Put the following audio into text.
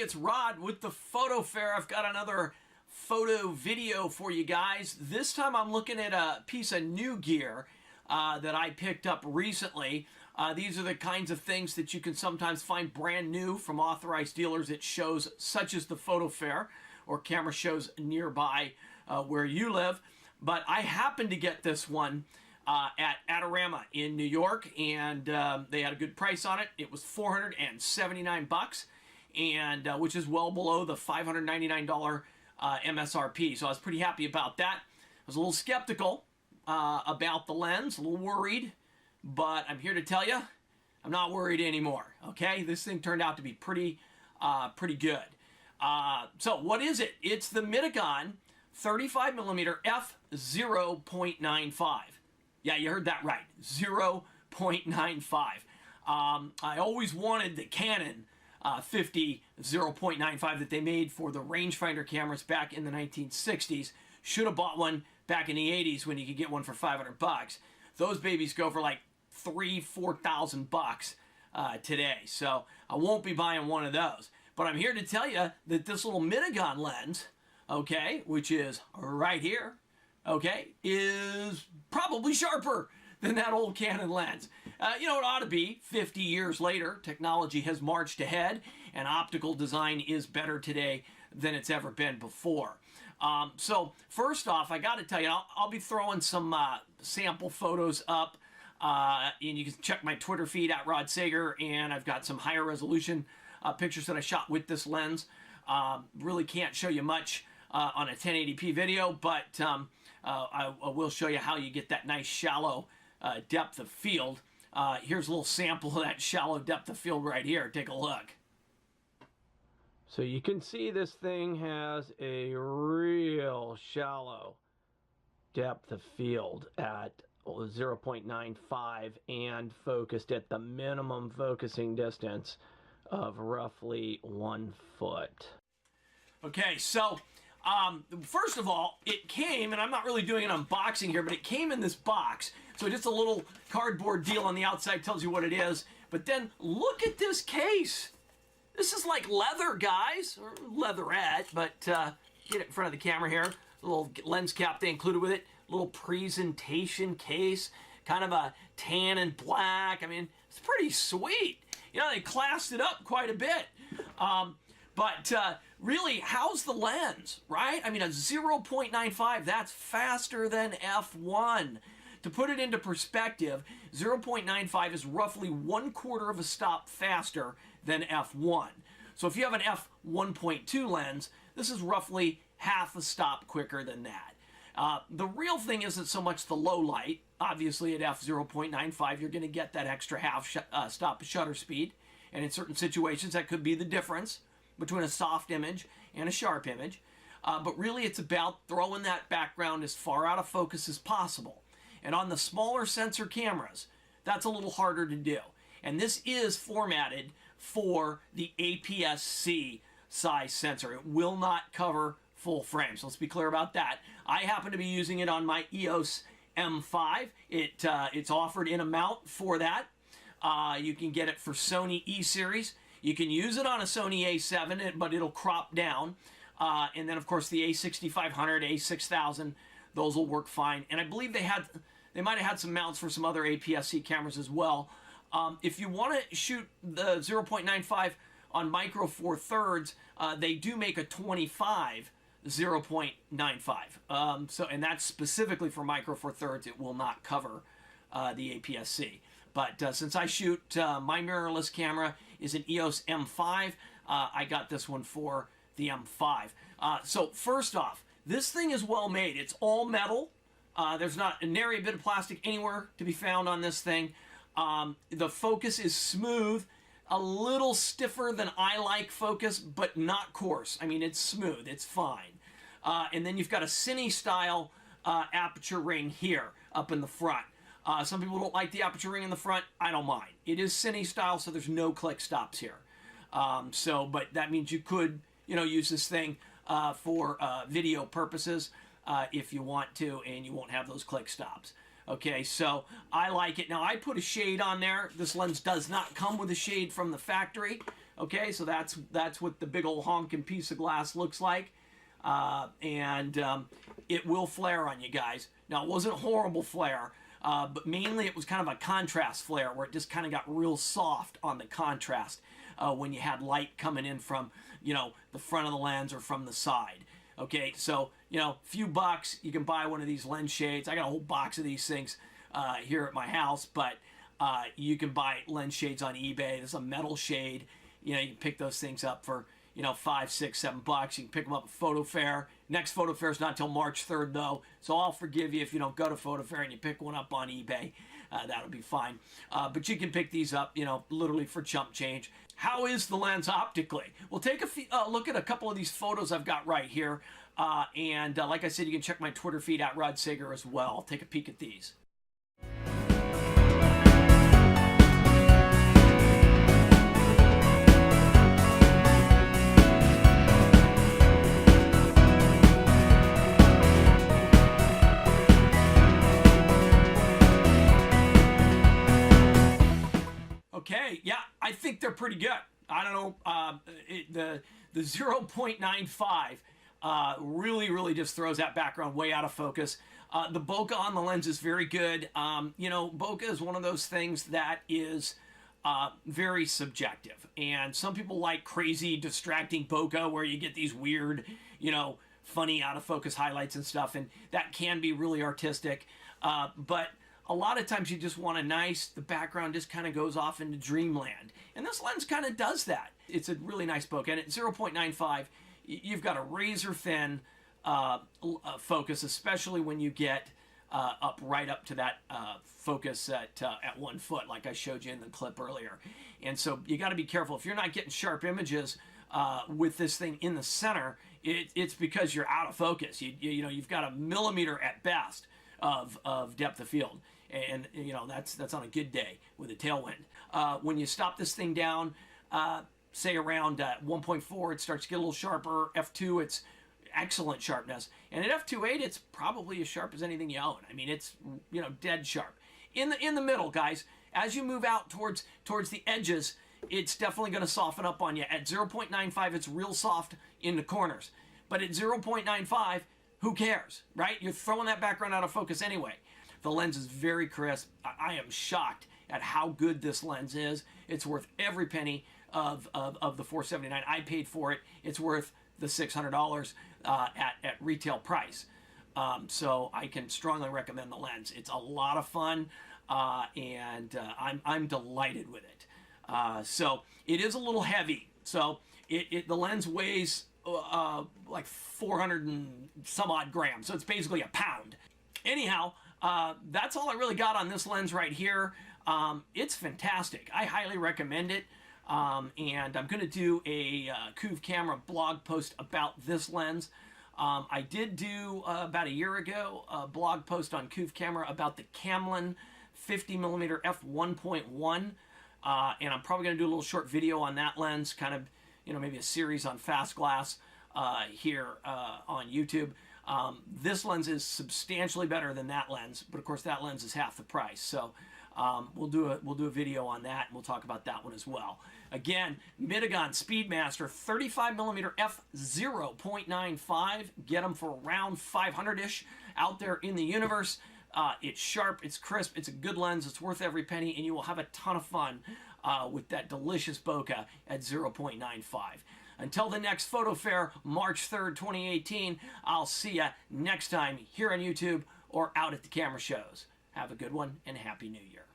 it's Rod with the Photo Fair. I've got another photo video for you guys. This time I'm looking at a piece of new gear that I picked up recently. These are the kinds of things that you can sometimes find brand new from authorized dealers at shows such as the Photo Fair or camera shows nearby where you live. But I happened to get this one at Adorama in New York, and they had a good price on it. It was $479, and which is well below the $599 MSRP. So I was pretty happy about that. I was a little skeptical about the lens, a little worried, but I'm here to tell you, I'm not worried anymore. Okay, this thing turned out to be pretty good. So what is it? It's the Mitakon 35mm f/0.95. Yeah, you heard that right, 0.95. I always wanted the Canon 50 0.95 that they made for the rangefinder cameras back in the 1960s. Should have bought one back in the 80s when you could get one for $500. Those babies go for like $4,000 today. So I won't be buying one of those. But I'm here to tell you that this little Mitakon lens, okay, which is right here, okay, is probably sharper than that old Canon lens. You know, it ought to be. 50 years later, technology has marched ahead, and optical design is better today than it's ever been before. So first off, I got to tell you, I'll be throwing some sample photos up, and you can check my Twitter feed at Rod Sager, and I've got some higher resolution pictures that I shot with this lens. Really can't show you much on a 1080p video, but I will show you how you get that nice shallow depth of field. Here's a little sample of that shallow depth of field right here. Take a look. So you can see this thing has a real shallow depth of field at 0.95 and focused at the minimum focusing distance of roughly 1 foot. Okay, so first of all, it came, and I'm not really doing an unboxing here, but it came in this box. So just a little cardboard deal on the outside tells you what it is. But then look at this case. This is like leather, guys, or leatherette, but get it in front of the camera here. A little lens cap they included with it. A little presentation case, kind of a tan and black. I mean, it's pretty sweet. You know, they classed it up quite a bit. But really, how's the lens, right? I mean, a 0.95, that's faster than f1. To put it into perspective, 0.95 is roughly 1/4 of a stop faster than f1. So if you have an f1.2 lens, this is roughly half a stop quicker than that. The real thing isn't so much the low light. Obviously, at f0.95, you're going to get that extra half stop shutter speed. And in certain situations, that could be the difference between a soft image and a sharp image. But really, it's about throwing that background as far out of focus as possible. And on the smaller sensor cameras, that's a little harder to do. And this is formatted for the APS-C size sensor. It will not cover full frame. So let's be clear about that. I happen to be using it on my EOS M5. It's offered in a mount for that. You can get it for Sony E-Series. You can use it on a Sony A7, but it'll crop down. And then, of course, the A6500, A6000, those will work fine. And I believe they might have had some mounts for some other APS-C cameras as well. If you want to shoot the 0.95 on Micro Four Thirds, they do make a 25 0.95. And that's specifically for Micro Four Thirds. It will not cover the APS-C. But since I shoot, my mirrorless camera is an EOS M5, I got this one for the M5. So first off, this thing is well made. It's all metal. There's not a nary a bit of plastic anywhere to be found on this thing. The focus is smooth, a little stiffer than I like focus, but not coarse. I mean, it's smooth. It's fine. And then you've got a Cine-style aperture ring here up in the front. Some people don't like the aperture ring in the front. I don't mind. It is Cine-style, so there's no click stops here. But that means you could, use this thing for video purposes if you want to, and you won't have those click stops. Okay, so I like it. Now, I put a shade on there. This lens does not come with a shade from the factory, Okay, so that's what the big old honking piece of glass looks like. It will flare on you guys. Now, it wasn't a horrible flare, but mainly it was kind of a contrast flare where it just kind of got real soft on the contrast when you had light coming in from, the front of the lens or from the side. Okay, so, few bucks, you can buy one of these lens shades. I got a whole box of these things here at my house, but you can buy lens shades on eBay. There's a metal shade. You can pick those things up for, $5, $6, $7. You can pick them up at Photo Fair. Next Photo Fair is not until March 3rd, though, so I'll forgive you if you don't go to Photo Fair and you pick one up on eBay. That'll be fine. But you can pick these up, literally for chump change. How is the lens optically? Well, take a look at a couple of these photos I've got right here. Like I said, you can check my Twitter feed at Rod Sager as well. Take a peek at these. Okay, yeah, I think they're pretty good. I don't know, the 0.95 really just throws that background way out of focus. The bokeh on the lens is very good. Bokeh is one of those things that is very subjective. And some people like crazy, distracting bokeh where you get these weird, funny out of focus highlights and stuff. And that can be really artistic. But a lot of times you just want the background just kind of goes off into dreamland. And this lens kind of does that. It's a really nice bokeh. And at 0.95, you've got a razor thin focus, especially when you get right up to that focus at 1 foot, like I showed you in the clip earlier. And so you got to be careful. If you're not getting sharp images with this thing in the center, it's because you're out of focus. You've got a millimeter at best of depth of field. And, that's on a good day with a tailwind. When you stop this thing down, say around 1.4, it starts to get a little sharper. F2, it's excellent sharpness. And at f2.8, it's probably as sharp as anything you own. I mean, it's, dead sharp. In the middle, guys, as you move out towards the edges, it's definitely going to soften up on you. At 0.95, it's real soft in the corners. But at 0.95, who cares, right? You're throwing that background out of focus anyway. The lens is very crisp. I am shocked at how good this lens is. It's worth every penny of the $479 I paid for it. It's worth the $600 at retail price. So I can strongly recommend the lens. It's a lot of fun, and I'm delighted with it. So it is a little heavy. So the lens weighs like 400 and some odd grams. So it's basically a pound. Anyhow, that's all I really got on this lens right here. It's fantastic. I highly recommend it. And I'm going to do a Couve Camera blog post about this lens. I did do about a year ago a blog post on Couve Camera about the Camlin 50mm f1.1, and I'm probably going to do a little short video on that lens, kind of, maybe a series on fast glass here on YouTube. This lens is substantially better than that lens, but of course that lens is half the price. So we'll do a video on that, and we'll talk about that one as well. Again, Mitakon Speedmaster 35mm f0.95. Get them for around 500-ish out there in the universe. It's sharp, it's crisp, it's a good lens, it's worth every penny, and you will have a ton of fun with that delicious bokeh at 0.95. Until the next Photo Fair, March 3rd, 2018, I'll see you next time here on YouTube or out at the camera shows. Have a good one, and Happy New Year.